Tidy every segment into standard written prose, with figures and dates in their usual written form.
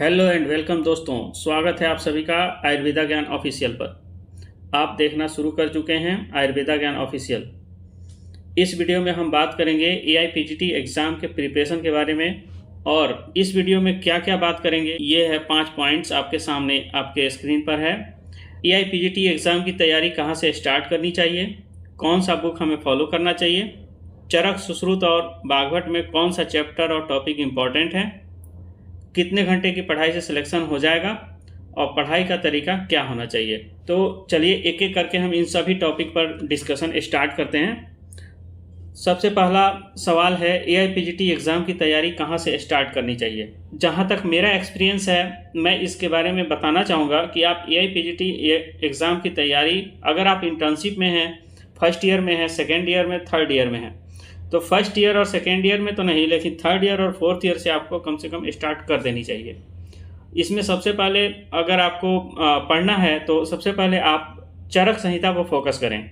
Hello and welcome दोस्तों, स्वागत है आप सभी का आयुर्वेदा ज्ञान ऑफिशियल पर। आप देखना शुरू कर चुके हैं आयुर्वेदा ज्ञान ऑफिशियल। इस वीडियो में हम बात करेंगे AIPGT एग्ज़ाम के प्रिपरेशन के बारे में। और इस वीडियो में क्या क्या बात करेंगे ये है 5 पॉइंट्स आपके सामने आपके स्क्रीन पर है। AIPGT एग्ज़ाम की तैयारी कहाँ से स्टार्ट करनी चाहिए, कौन सा बुक हमें फॉलो करना चाहिए, चरक, सुश्रुत और बागभट में कौन सा चैप्टर और टॉपिक इम्पॉर्टेंट है, कितने घंटे की पढ़ाई से सिलेक्शन हो जाएगा और पढ़ाई का तरीका क्या होना चाहिए। तो चलिए एक एक करके हम इन सभी टॉपिक पर डिस्कशन स्टार्ट करते हैं। सबसे पहला सवाल है AIPGT एग्ज़ाम की तैयारी कहाँ से स्टार्ट करनी चाहिए। जहाँ तक मेरा एक्सपीरियंस है मैं इसके बारे में बताना चाहूँगा कि आप AIPGT एग्ज़ाम की तैयारी अगर आप इंटर्नशिप में हैं, फर्स्ट ईयर में हैं, सेकेंड ईयर में, थर्ड ईयर में हैं, तो फर्स्ट ईयर और सेकेंड ईयर में तो नहीं, लेकिन थर्ड ईयर और फोर्थ ईयर से आपको कम से कम स्टार्ट कर देनी चाहिए। इसमें सबसे पहले अगर आपको पढ़ना है तो सबसे पहले आप चरक संहिता को फोकस करें।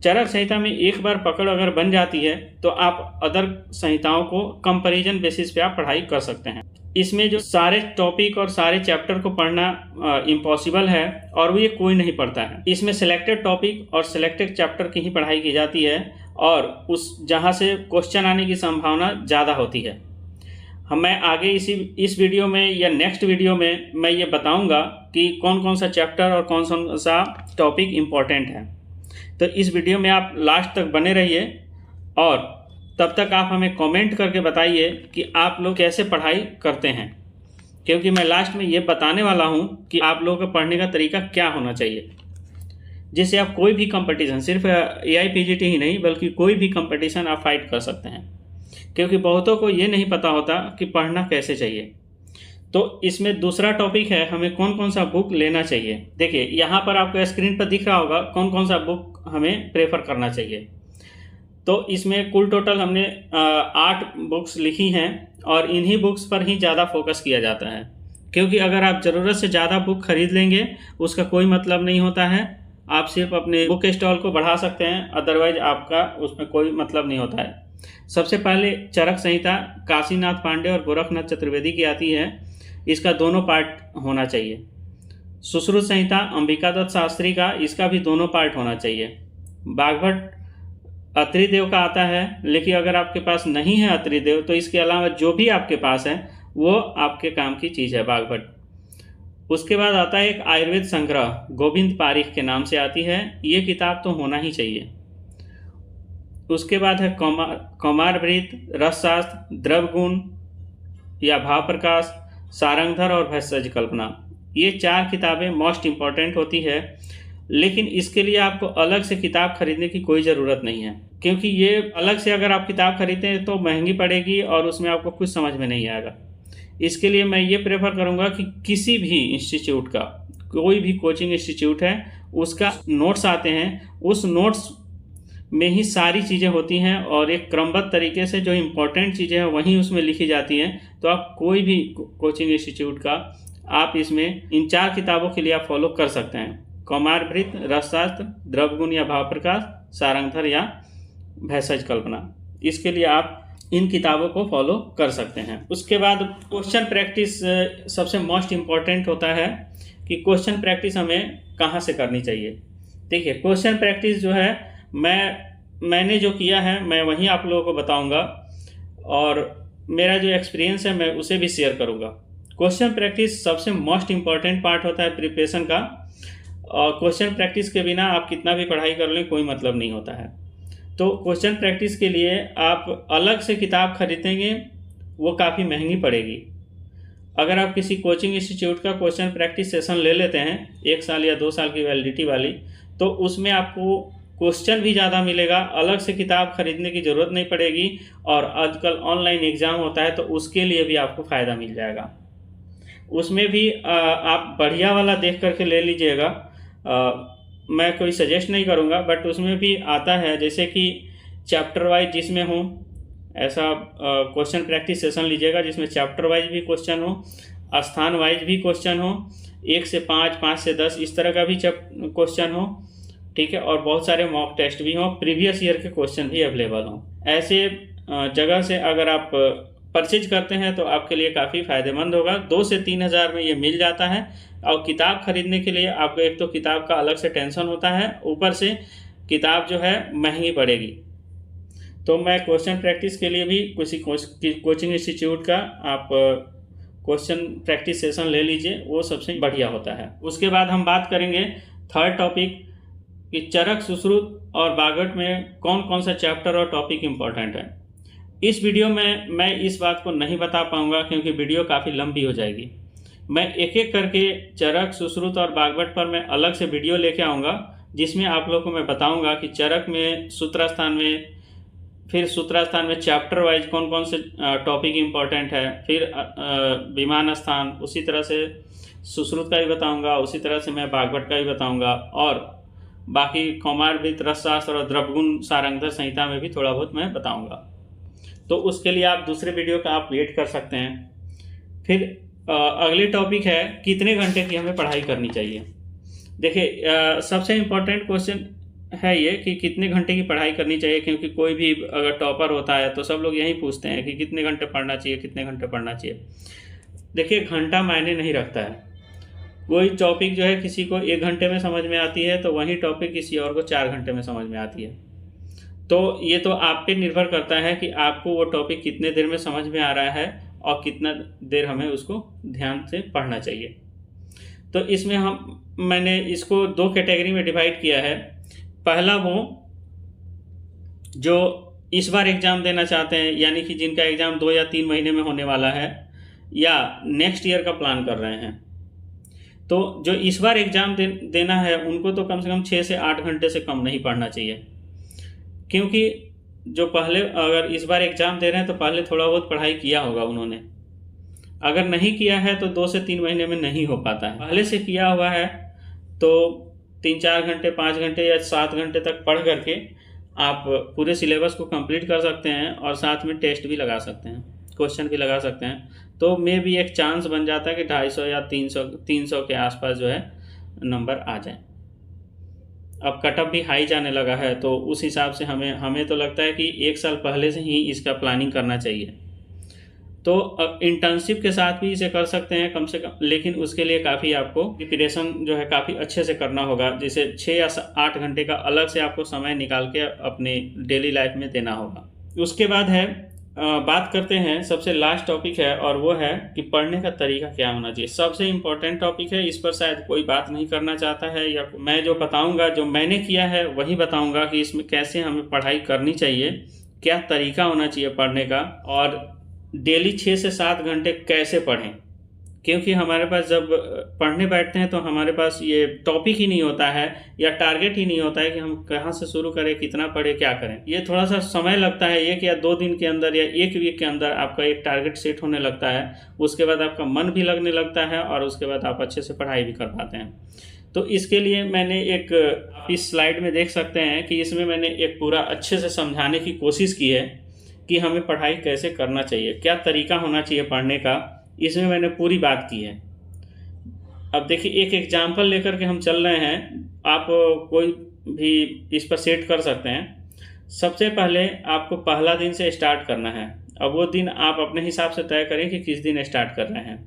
चरक संहिता में एक बार पकड़ अगर बन जाती है तो आप अदर संहिताओं को कंपैरिजन बेसिस पे आप पढ़ाई कर सकते हैं। इसमें जो सारे टॉपिक और सारे चैप्टर को पढ़ना इम्पॉसिबल है और वो ये कोई नहीं पढ़ता है। इसमें सिलेक्टेड टॉपिक और सिलेक्टेड चैप्टर की ही पढ़ाई की जाती है और उस जहाँ से क्वेश्चन आने की संभावना ज़्यादा होती है। मैं आगे इस वीडियो में या नेक्स्ट वीडियो में मैं ये बताऊंगा कि कौन कौन सा चैप्टर और कौन सा टॉपिक इम्पॉर्टेंट है। तो इस वीडियो में आप लास्ट तक बने रहिए और तब तक आप हमें कमेंट करके बताइए कि आप लोग कैसे पढ़ाई करते हैं, क्योंकि मैं लास्ट में ये बताने वाला हूँ कि आप लोगों का पढ़ने का तरीका क्या होना चाहिए, जिससे आप कोई भी कंपटीशन, सिर्फ AIPGT ही नहीं बल्कि कोई भी कंपटीशन आप फाइट कर सकते हैं। क्योंकि बहुतों को ये नहीं पता होता कि पढ़ना कैसे चाहिए। तो इसमें दूसरा टॉपिक है हमें कौन कौन सा बुक लेना चाहिए। देखिए यहाँ पर आपको स्क्रीन पर दिख रहा होगा कौन कौन सा बुक हमें प्रेफर करना चाहिए। तो इसमें कुल टोटल हमने 8 बुक्स लिखी हैं और इन्हीं बुक्स पर ही ज़्यादा फोकस किया जाता है। क्योंकि अगर आप ज़रूरत से ज़्यादा बुक खरीद लेंगे उसका कोई मतलब नहीं होता है। आप सिर्फ अपने बुक स्टॉल को बढ़ा सकते हैं, अदरवाइज आपका उसमें कोई मतलब नहीं होता है। सबसे पहले चरक संहिता काशीनाथ पांडे और गोरखनाथ चतुर्वेदी की आती है, इसका दोनों पार्ट होना चाहिए। सुश्रुत संहिता अंबिका दत्त शास्त्री का, इसका भी दोनों पार्ट होना चाहिए। बागभट अत्रिदेव का आता है, लेकिन अगर आपके पास नहीं है अत्रिदेव तो इसके अलावा जो भी आपके पास है वो आपके काम की चीज़ है बागभट। उसके बाद आता है एक आयुर्वेद संग्रह, गोविंद पारिख के नाम से आती है, ये किताब तो होना ही चाहिए। उसके बाद है कौमारवृत, रसशास्त्र, द्रव्यगुण या भाव प्रकाश, सारंगधर और भेषज कल्पना। ये 4 किताबें मोस्ट इम्पॉर्टेंट होती है, लेकिन इसके लिए आपको अलग से किताब खरीदने की कोई ज़रूरत नहीं है। क्योंकि ये अलग से अगर आप किताब खरीदें तो महंगी पड़ेगी और उसमें आपको कुछ समझ में नहीं आएगा। इसके लिए मैं ये प्रेफर करूँगा कि किसी भी इंस्टीट्यूट का, कोई भी कोचिंग इंस्टीट्यूट है उसका नोट्स आते हैं, उस नोट्स में ही सारी चीज़ें होती हैं और एक क्रमबद्ध तरीके से जो इम्पोर्टेंट चीज़ें हैं वहीं उसमें लिखी जाती हैं। तो आप कोई भी कोचिंग इंस्टीट्यूट का आप इसमें इन 4 किताबों के लिए आप फॉलो कर सकते हैं। कौमारवृत, रसशास्त्र, द्रव्यगुण या भाव प्रकाश, सारंगधर या भेषज कल्पना, इसके लिए आप इन किताबों को फॉलो कर सकते हैं। उसके बाद क्वेश्चन प्रैक्टिस सबसे मोस्ट इम्पॉर्टेंट होता है कि क्वेश्चन प्रैक्टिस हमें कहाँ से करनी चाहिए। देखिए क्वेश्चन प्रैक्टिस जो है मैंने जो किया है मैं वहीं आप लोगों को बताऊंगा और मेरा जो एक्सपीरियंस है मैं उसे भी शेयर करूंगा। क्वेश्चन प्रैक्टिस सबसे मोस्ट इम्पॉर्टेंट पार्ट होता है प्रिपरेशन का, और क्वेश्चन प्रैक्टिस के बिना आप कितना भी पढ़ाई कर लें कोई मतलब नहीं होता है। तो क्वेश्चन प्रैक्टिस के लिए आप अलग से किताब खरीदेंगे वो काफ़ी महंगी पड़ेगी। अगर आप किसी कोचिंग इंस्टीट्यूट का क्वेश्चन प्रैक्टिस सेशन ले लेते हैं 1 साल या 2 साल की वैलिडिटी वाली, तो उसमें आपको क्वेश्चन भी ज़्यादा मिलेगा, अलग से किताब खरीदने की ज़रूरत नहीं पड़ेगी और आजकल ऑनलाइन एग्ज़ाम होता है तो उसके लिए भी आपको फ़ायदा मिल जाएगा। उसमें भी आप बढ़िया वाला देख करके ले लीजिएगा। मैं कोई सजेस्ट नहीं करूँगा, बट उसमें भी आता है जैसे कि चैप्टर वाइज जिसमें हो, ऐसा क्वेश्चन प्रैक्टिस सेशन लीजिएगा जिसमें चैप्टर वाइज भी क्वेश्चन हो, स्थान वाइज भी क्वेश्चन हो, 1 से 5, 5 से 10 इस तरह का भी क्वेश्चन हो, ठीक है, और बहुत सारे मॉक टेस्ट भी हों, प्रीवियस ईयर के क्वेश्चन भी अवेलेबल हों। ऐसे जगह से अगर आप परचेज करते हैं तो आपके लिए काफ़ी फ़ायदेमंद होगा। 2 से 3 हज़ार में ये मिल जाता है। और किताब खरीदने के लिए आपको एक तो किताब का अलग से टेंशन होता है, ऊपर से किताब जो है महंगी पड़ेगी। तो मैं क्वेश्चन प्रैक्टिस के लिए भी किसी कोचिंग इंस्टीट्यूट का आप क्वेश्चन प्रैक्टिस सेशन ले लीजिए, वो सबसे बढ़िया होता है। उसके बाद हम बात करेंगे थर्ड टॉपिक कि चरक, सुश्रुत और बागट में कौन कौन सा चैप्टर और टॉपिक इम्पोर्टेंट है। इस वीडियो में मैं इस बात को नहीं बता पाऊंगा क्योंकि वीडियो काफ़ी लंबी हो जाएगी। मैं एक एक करके चरक, सुश्रुत और बागवट पर मैं अलग से वीडियो लेके आऊँगा, जिसमें आप लोगों को मैं बताऊंगा कि चरक में, सूत्रास्थान में, फिर सूत्रास्थान में चैप्टर वाइज कौन कौन से टॉपिक इम्पोर्टेंट है, फिर विमान स्थान, उसी तरह से सुश्रुत का भी बताऊंगा, उसी तरह से मैं बागवट का भी बताऊंगा, और बाकी कौमारवृत्त, रसशास्त्र और द्रव्यगुण सारंगधर संहिता में भी थोड़ा बहुत मैं बताऊंगा। तो उसके लिए आप दूसरे वीडियो का आप वेट कर सकते हैं। फिर अगले टॉपिक है कितने घंटे की हमें पढ़ाई करनी चाहिए। देखिए, सबसे इम्पोर्टेंट क्वेश्चन है ये कि कितने घंटे की पढ़ाई करनी चाहिए, क्योंकि कोई भी अगर टॉपर होता है तो सब लोग यही पूछते हैं कि कितने घंटे पढ़ना चाहिए, कितने घंटे पढ़ना चाहिए। देखिए, घंटा मायने नहीं रखता है। कोई टॉपिक जो है किसी को 1 घंटे में समझ में आती है तो वही टॉपिक किसी और को 4 घंटे में समझ में आती है। तो ये तो आप पे निर्भर करता है कि आपको वो टॉपिक कितने देर में समझ में आ रहा है और कितना देर हमें उसको ध्यान से पढ़ना चाहिए। तो इसमें मैंने इसको 2 कैटेगरी में डिवाइड किया है। पहला वो जो इस बार एग्ज़ाम देना चाहते हैं, यानी कि जिनका एग्ज़ाम 2 या 3 महीने में होने वाला है या नेक्स्ट ईयर का प्लान कर रहे हैं। तो जो इस बार एग्ज़ाम देना है उनको तो कम से कम 6 से 8 घंटे से कम नहीं पढ़ना चाहिए, क्योंकि जो पहले अगर इस बार एग्ज़ाम दे रहे हैं तो पहले थोड़ा बहुत पढ़ाई किया होगा उन्होंने। अगर नहीं किया है तो 2 से 3 महीने में नहीं हो पाता है। पहले से किया हुआ है तो 3-4 घंटे, 5 घंटे या 7 घंटे तक पढ़ करके आप पूरे सिलेबस को कंप्लीट कर सकते हैं और साथ में टेस्ट भी लगा सकते हैं, क्वेश्चन भी लगा सकते हैं। तो मे भी एक चांस बन जाता है कि 250 या 300 के आसपास जो है नंबर आ जाए। अब कटअप भी हाई जाने लगा है तो उस हिसाब से हमें तो लगता है कि 1 साल पहले से ही इसका प्लानिंग करना चाहिए। तो इंटर्नशिप के साथ भी इसे कर सकते हैं कम से कम, लेकिन उसके लिए काफ़ी आपको प्रिपरेशन जो है काफ़ी अच्छे से करना होगा। जैसे 6 या 8 घंटे का अलग से आपको समय निकाल के अपने डेली लाइफ में देना होगा। उसके बाद है बात करते हैं, सबसे लास्ट टॉपिक है और वो है कि पढ़ने का तरीका क्या होना चाहिए। सबसे इम्पोर्टेंट टॉपिक है, इस पर शायद कोई बात नहीं करना चाहता है, या मैं जो बताऊंगा, जो मैंने किया है वही बताऊंगा कि इसमें कैसे हमें पढ़ाई करनी चाहिए, क्या तरीका होना चाहिए पढ़ने का, और डेली 6 से 7 घंटे कैसे पढ़ें। क्योंकि हमारे पास जब पढ़ने बैठते हैं तो हमारे पास ये टॉपिक ही नहीं होता है या टारगेट ही नहीं होता है कि हम कहाँ से शुरू करें, कितना पढ़ें, क्या करें। ये थोड़ा सा समय लगता है, 1 या 2 दिन के अंदर या 1 वीक के अंदर आपका एक टारगेट सेट होने लगता है। उसके बाद आपका मन भी लगने लगता है और उसके बाद आप अच्छे से पढ़ाई भी कर पाते हैं। तो इसके लिए मैंने आप इस स्लाइड में देख सकते हैं कि इसमें मैंने एक पूरा अच्छे से समझाने की कोशिश की है कि हमें पढ़ाई कैसे करना चाहिए, क्या तरीका होना चाहिए पढ़ने का। इसमें मैंने पूरी बात की है। अब देखिए, एक एग्जाम्पल लेकर के हम चल रहे हैं, आप कोई भी इस पर सेट कर सकते हैं। सबसे पहले आपको पहला दिन से स्टार्ट करना है। अब वो दिन आप अपने हिसाब से तय करें कि किस दिन स्टार्ट कर रहे हैं,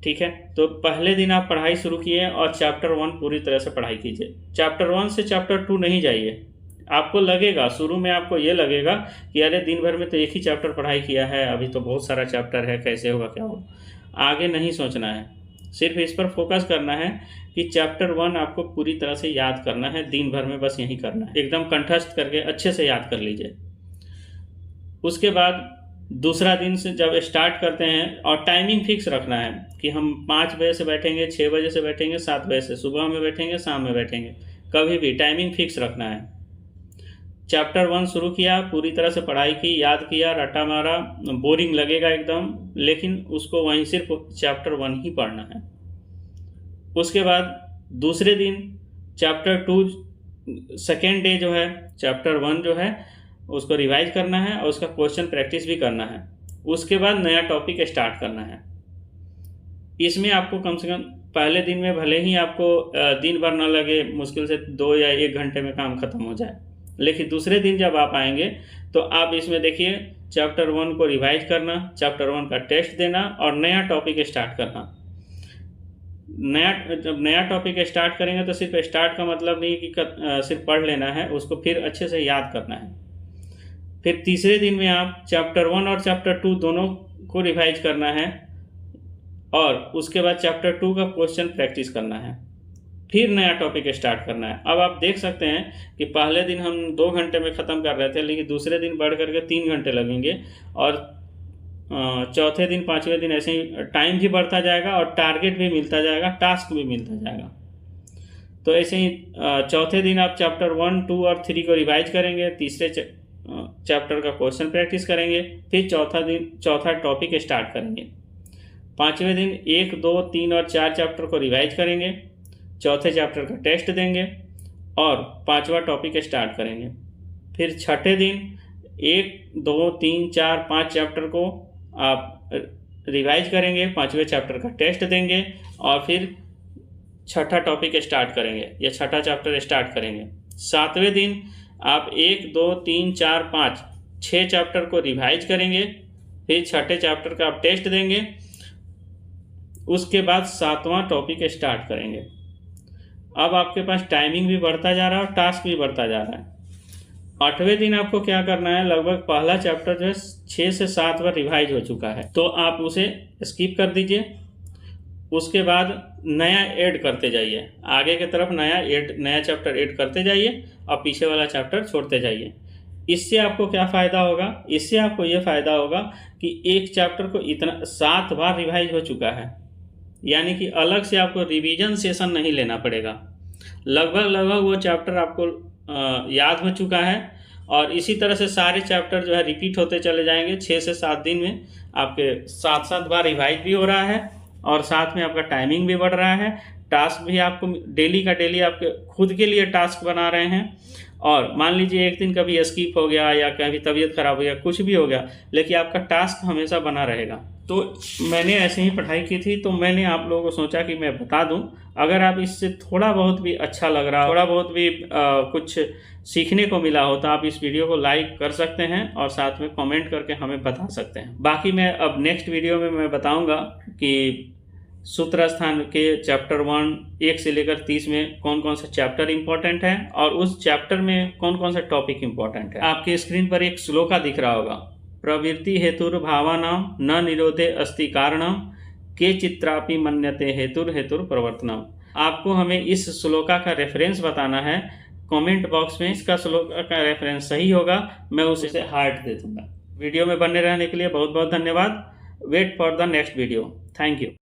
ठीक है। तो पहले दिन आप पढ़ाई शुरू किए और चैप्टर 1 पूरी तरह से पढ़ाई कीजिए। चैप्टर 1 से चैप्टर 2 नहीं जाइए। आपको लगेगा, शुरू में आपको ये लगेगा कि अरे दिन भर में तो एक ही चैप्टर पढ़ाई किया है, अभी तो बहुत सारा चैप्टर है, कैसे होगा, क्या होगा। आगे नहीं सोचना है, सिर्फ इस पर फोकस करना है कि चैप्टर 1 आपको पूरी तरह से याद करना है। दिन भर में बस यही करना है, एकदम कंठस्थ करके अच्छे से याद कर लीजिए। उसके बाद दूसरा दिन से जब स्टार्ट करते हैं, और टाइमिंग फिक्स रखना है कि हम 5 बजे से बैठेंगे, 6 बजे से बैठेंगे, 7 बजे से, सुबह में बैठेंगे, शाम में बैठेंगे, कभी भी टाइमिंग फिक्स रखना है। चैप्टर 1 शुरू किया, पूरी तरह से पढ़ाई की, याद किया, रट्टा मारा, बोरिंग लगेगा एकदम, लेकिन उसको वहीं सिर्फ चैप्टर 1 ही पढ़ना है। उसके बाद दूसरे दिन चैप्टर 2 सेकेंड डे जो है चैप्टर 1 जो है उसको रिवाइज करना है और उसका क्वेश्चन प्रैक्टिस भी करना है। उसके बाद नया टॉपिक स्टार्ट करना है। इसमें आपको कम से कम पहले दिन में भले ही आपको दिन भर न लगे, मुश्किल से 2 या 1 घंटे में काम खत्म हो जाए, लेकिन दूसरे दिन जब आप आएंगे तो आप इसमें देखिए चैप्टर 1 को रिवाइज करना, चैप्टर 1 का टेस्ट देना और नया टॉपिक स्टार्ट करना। जब नया टॉपिक स्टार्ट करेंगे तो सिर्फ स्टार्ट का मतलब नहीं कि सिर्फ पढ़ लेना है, उसको फिर अच्छे से याद करना है। फिर तीसरे दिन में आप चैप्टर 1 और चैप्टर 2 दोनों को रिवाइज करना है और उसके बाद चैप्टर 2 का क्वेश्चन प्रैक्टिस करना है, फिर नया टॉपिक स्टार्ट करना है। अब आप देख सकते हैं कि पहले दिन हम 2 घंटे में ख़त्म कर रहे थे, लेकिन दूसरे दिन बढ़ करके 3 घंटे लगेंगे और चौथे दिन, पाँचवें दिन ऐसे ही टाइम भी बढ़ता जाएगा और टारगेट भी मिलता जाएगा, टास्क भी मिलता जाएगा। तो ऐसे ही चौथे दिन आप चैप्टर 1, 2 और 3 को रिवाइज करेंगे, तीसरे चैप्टर का क्वेश्चन प्रैक्टिस करेंगे, फिर चौथा टॉपिक स्टार्ट करेंगे। पाँचवें दिन 1, 2, 3 और 4 चैप्टर को रिवाइज करेंगे, चौथे चैप्टर का टेस्ट देंगे और 5वां टॉपिक स्टार्ट करेंगे। फिर छठे दिन 1, 2, 3, 4, 5 चैप्टर को आप रिवाइज करेंगे, 5वें चैप्टर का टेस्ट देंगे और फिर छठा टॉपिक स्टार्ट करेंगे या छठा चैप्टर स्टार्ट करेंगे। 7वें दिन आप 1, 2, 3, 4, 5, 6 चैप्टर को रिवाइज करेंगे, फिर छठे चैप्टर का आप टेस्ट देंगे, उसके बाद 7वां टॉपिक स्टार्ट करेंगे। अब आपके पास टाइमिंग भी बढ़ता जा रहा है और टास्क भी बढ़ता जा रहा है। 8वें दिन आपको क्या करना है, लगभग पहला चैप्टर जो है 6 से 7 बार रिवाइज हो चुका है, तो आप उसे स्किप कर दीजिए। उसके बाद नया ऐड करते जाइए, आगे की तरफ नया चैप्टर ऐड करते जाइए और पीछे वाला चैप्टर छोड़ते जाइए। इससे आपको क्या फ़ायदा होगा, इससे आपको ये फ़ायदा होगा कि एक चैप्टर को इतना 7 बार रिवाइज हो चुका है, यानी कि अलग से आपको रिवीजन सेशन नहीं लेना पड़ेगा। लगभग वो चैप्टर आपको याद हो चुका है और इसी तरह से सारे चैप्टर जो है रिपीट होते चले जाएंगे। 6 से 7 दिन में आपके 7 बार रिवाइज भी हो रहा है और साथ में आपका टाइमिंग भी बढ़ रहा है, टास्क भी आपको डेली का डेली आपके खुद के लिए टास्क बना रहे हैं। और मान लीजिए एक दिन कभी स्किप हो गया या कभी तबीयत खराब हो गया, कुछ भी हो गया, लेकिन आपका टास्क हमेशा बना रहेगा। तो मैंने ऐसे ही पढ़ाई की थी, तो मैंने आप लोगों को सोचा कि मैं बता दूं। अगर आप इससे थोड़ा बहुत भी अच्छा लग रहा, थोड़ा बहुत भी कुछ सीखने को मिला हो, तो आप इस वीडियो को लाइक कर सकते हैं और साथ में कमेंट करके हमें बता सकते हैं। बाकी मैं अब नेक्स्ट वीडियो में मैं बताऊंगा कि सूत्रस्थान के चैप्टर 1 से लेकर 30 में कौन कौन सा चैप्टर इंपॉर्टेंट है और उस चैप्टर में कौन कौन सा टॉपिक इंपॉर्टेंट है। आपके स्क्रीन पर एक श्लोका दिख रहा होगा, प्रवृत्ति हेतुर्भावानां न निरोधे अस्ति कारणम के चित्रापि मन्यते हेतुर प्रवर्तनम। आपको हमें इस श्लोका का रेफरेंस बताना है। कमेंट बॉक्स में इसका श्लोका का रेफरेंस सही होगा, मैं उसे हार्ट दे दूंगा। वीडियो में बने रहने के लिए बहुत बहुत धन्यवाद। Wait for the next video. Thank you.